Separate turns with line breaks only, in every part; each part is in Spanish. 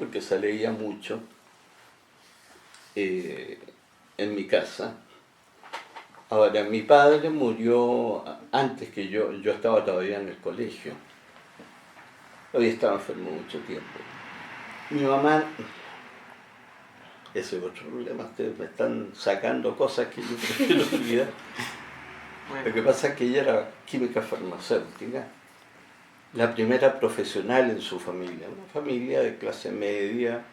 porque se leía mucho en mi casa. Ahora, mi padre murió antes que yo estaba todavía en el colegio. Había estado enfermo mucho tiempo. Mi mamá, ese es otro problema, ustedes me están sacando cosas que yo prefiero olvidar. Bueno. Lo que pasa es que ella era química farmacéutica, la primera profesional en su familia, una familia de clase media.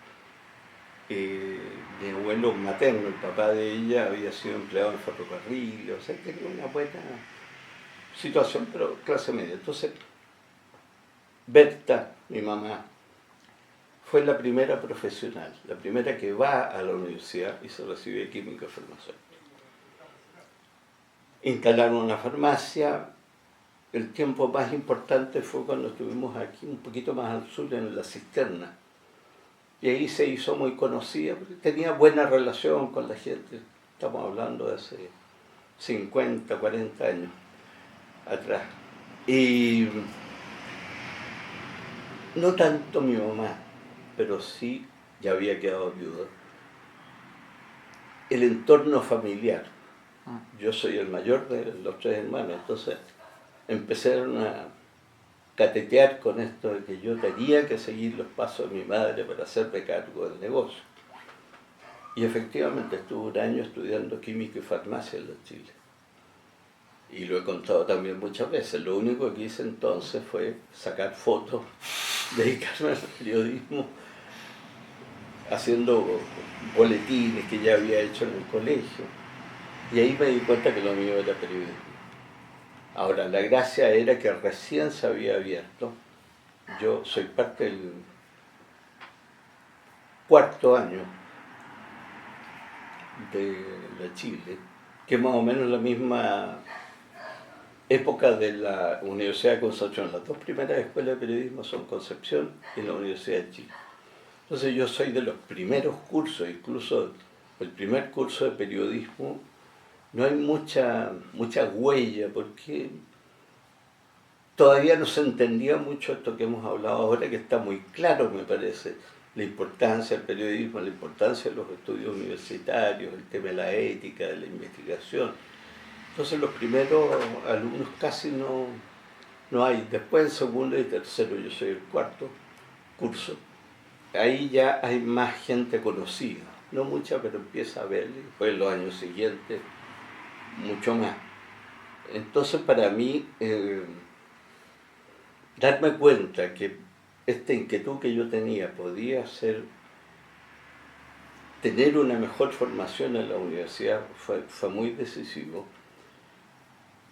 Mi abuelo materno, el papá de ella, había sido empleado en ferrocarril, o sea, tenía una buena situación, pero clase media. Entonces, Berta, mi mamá, fue la primera profesional, la primera que va a la universidad y se recibe de química farmacéutica. Instalaron una farmacia. El tiempo más importante fue cuando estuvimos aquí, un poquito más al sur, en La Cisterna. Y ahí se hizo muy conocida, porque tenía buena relación con la gente. Estamos hablando de hace 50, 40 años atrás. Y no tanto mi mamá, pero sí ya había quedado viuda. El entorno familiar. Yo soy el mayor de los 3 hermanos, entonces empezaron a catetear con esto de que yo tenía que seguir los pasos de mi madre para hacerme cargo del negocio. Y efectivamente estuve un año estudiando química y farmacia en Chile. Y lo he contado también muchas veces. Lo único que hice entonces fue sacar fotos, dedicarme al periodismo, haciendo boletines que ya había hecho en el colegio. Y ahí me di cuenta que lo mío era periodismo. Ahora, la gracia era que recién se había abierto. Yo soy parte del 4º año de la Chile, que es más o menos la misma época de la Universidad de Concepción. Las 2 primeras escuelas de periodismo son Concepción y la Universidad de Chile. Entonces yo soy de los primeros cursos, incluso el primer curso de periodismo. No hay mucha huella, porque todavía no se entendía mucho esto que hemos hablado ahora, que está muy claro, me parece, la importancia del periodismo, la importancia de los estudios universitarios, el tema de la ética, de la investigación. Entonces los primeros alumnos casi no hay. Después en segundo y tercero, yo soy el 4º curso, ahí ya hay más gente conocida, no mucha, pero empieza a ver, y después en los años siguientes mucho más. Entonces para mí darme cuenta que esta inquietud que yo tenía podía ser tener una mejor formación en la universidad fue muy decisivo.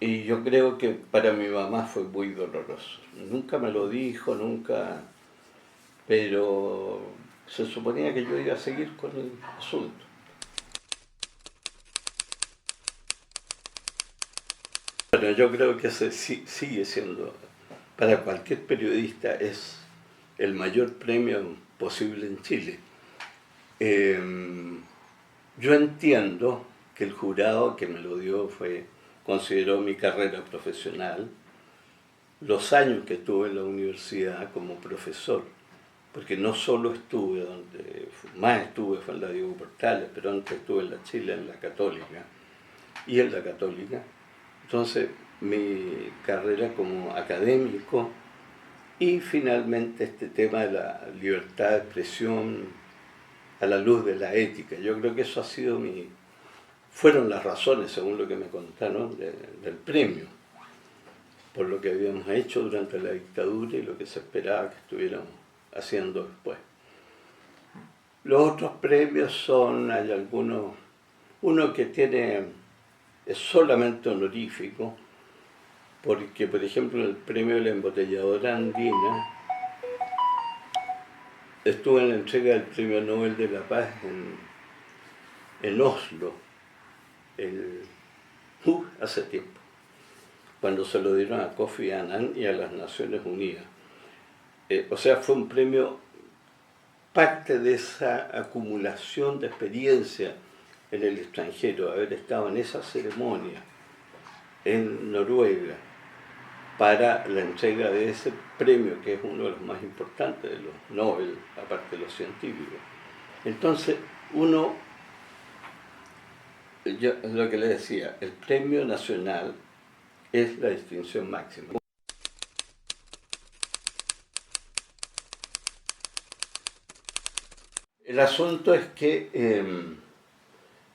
Y yo creo que para mi mamá fue muy doloroso. Nunca me lo dijo, nunca, pero se suponía que yo iba a seguir con el asunto. Bueno, yo creo que ese sigue siendo, para cualquier periodista, es el mayor premio posible en Chile. Yo entiendo que el jurado que me lo dio consideró mi carrera profesional, los años que estuve en la universidad como profesor, porque no solo estuve donde más estuve fue en la Diego Portales, pero antes estuve en la Chile, en la Católica, y en la Católica. Entonces, mi carrera como académico y finalmente este tema de la libertad de expresión a la luz de la ética. Yo creo que eso ha sido fueron las razones, según lo que me contaron, del premio, por lo que habíamos hecho durante la dictadura y lo que se esperaba que estuviéramos haciendo después. Los otros premios hay algunos, uno que es solamente honorífico, porque por ejemplo el premio de la embotelladora andina, estuve en la entrega del Premio Nobel de la Paz en Oslo, hace tiempo, cuando se lo dieron a Kofi Annan y a las Naciones Unidas. O sea, fue un premio, parte de esa acumulación de experiencia en el extranjero, haber estado en esa ceremonia en Noruega, para la entrega de ese premio, que es uno de los más importantes de los Nobel, aparte de los científicos. Entonces, yo lo que le decía, el premio nacional es la distinción máxima. El asunto es que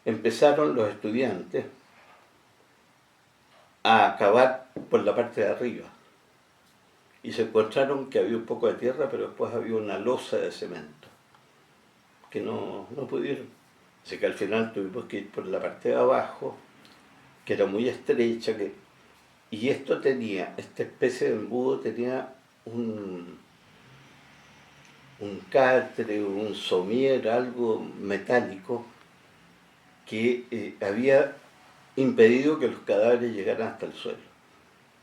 empezaron los estudiantes a cavar por la parte de arriba y se encontraron que había un poco de tierra, pero después había una losa de cemento que no pudieron. Así que al final tuvimos que ir por la parte de abajo, que era muy estrecha, y esta especie de embudo tenía un catre, un somier, algo metálico, que había impedido que los cadáveres llegaran hasta el suelo.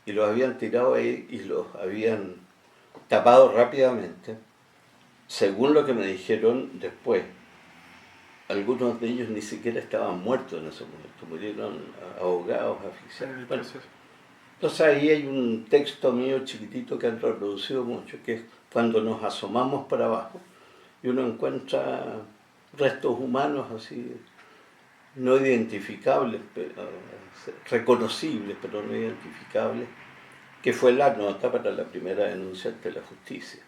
Y los habían tirado ahí y los habían tapado rápidamente, según lo que me dijeron después. Algunos de ellos ni siquiera estaban muertos en ese momento, murieron ahogados, asfixiados. Bueno, entonces ahí hay un texto mío chiquitito que han reproducido mucho, que es cuando nos asomamos para abajo y uno encuentra restos humanos así, no identificables, reconocibles, pero no identificables, que fue la nota para la primera denuncia ante la justicia.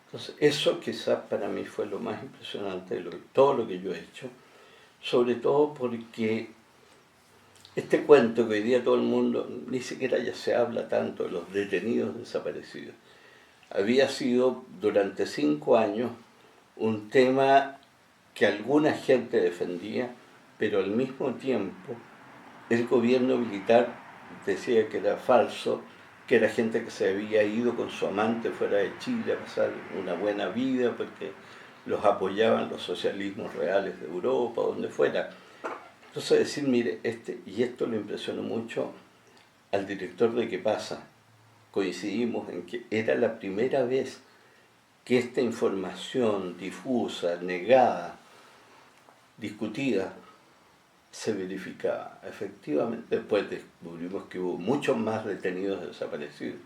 Entonces, eso quizás para mí fue lo más impresionante de todo lo que yo he hecho, sobre todo porque este cuento que hoy día todo el mundo, ni siquiera ya se habla tanto de los detenidos desaparecidos, había sido durante 5 años un tema que alguna gente defendía, pero al mismo tiempo el gobierno militar decía que era falso, que era gente que se había ido con su amante fuera de Chile a pasar una buena vida porque los apoyaban los socialismos reales de Europa, donde fuera. Entonces decir, mire, y esto le impresionó mucho al director de ¿Qué pasa? Coincidimos en que era la primera vez que esta información difusa, negada, discutida, se verificaba. Efectivamente, después descubrimos que hubo muchos más detenidos desaparecidos.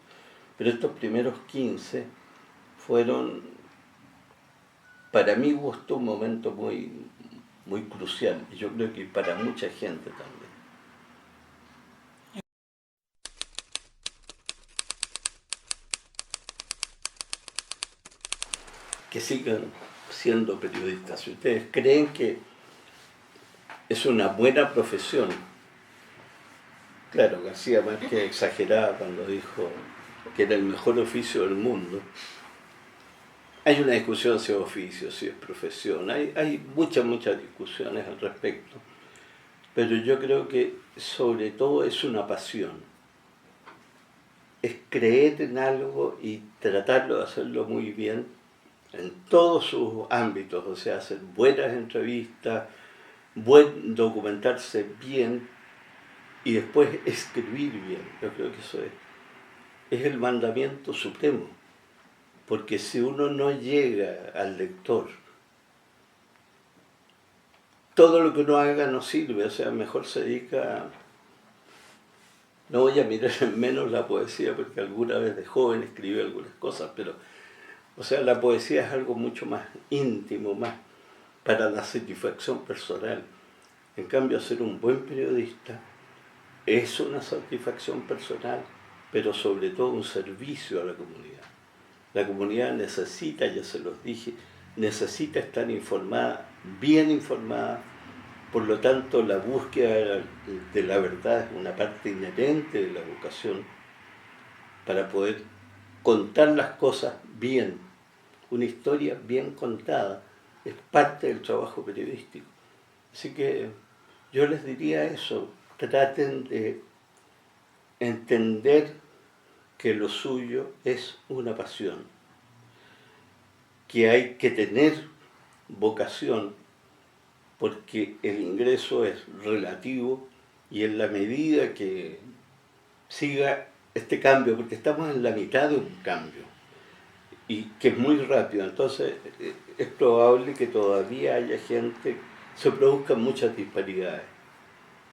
Pero estos primeros 15 fueron, para mi gusto, un momento muy, muy crucial. Y yo creo que para mucha gente también. Que sigan siendo periodistas. Si ustedes creen que es una buena profesión, claro, García Márquez exageraba cuando dijo que era el mejor oficio del mundo. Hay una discusión si es oficio, si es profesión, hay muchas discusiones al respecto, pero yo creo que sobre todo es una pasión, es creer en algo y tratarlo de hacerlo muy bien en todos sus ámbitos, o sea, hacer buenas entrevistas, documentarse bien y después escribir bien. Yo creo que eso es el mandamiento supremo, porque si uno no llega al lector, todo lo que uno haga no sirve, o sea, mejor se dedica no voy a mirar en menos la poesía, porque alguna vez de joven escribí algunas cosas, pero, o sea, la poesía es algo mucho más íntimo, más para la satisfacción personal. En cambio, ser un buen periodista es una satisfacción personal, pero sobre todo un servicio a la comunidad. La comunidad necesita, ya se los dije, necesita estar informada, bien informada. Por lo tanto, la búsqueda de la verdad es una parte inherente de la educación para poder contar las cosas bien. Una historia bien contada es parte del trabajo periodístico. Así que yo les diría eso, traten de entender que lo suyo es una pasión, que hay que tener vocación, porque el ingreso es relativo y en la medida que siga este cambio, porque estamos en la mitad de un cambio y que es muy rápido, entonces es probable que todavía haya gente, se produzcan muchas disparidades.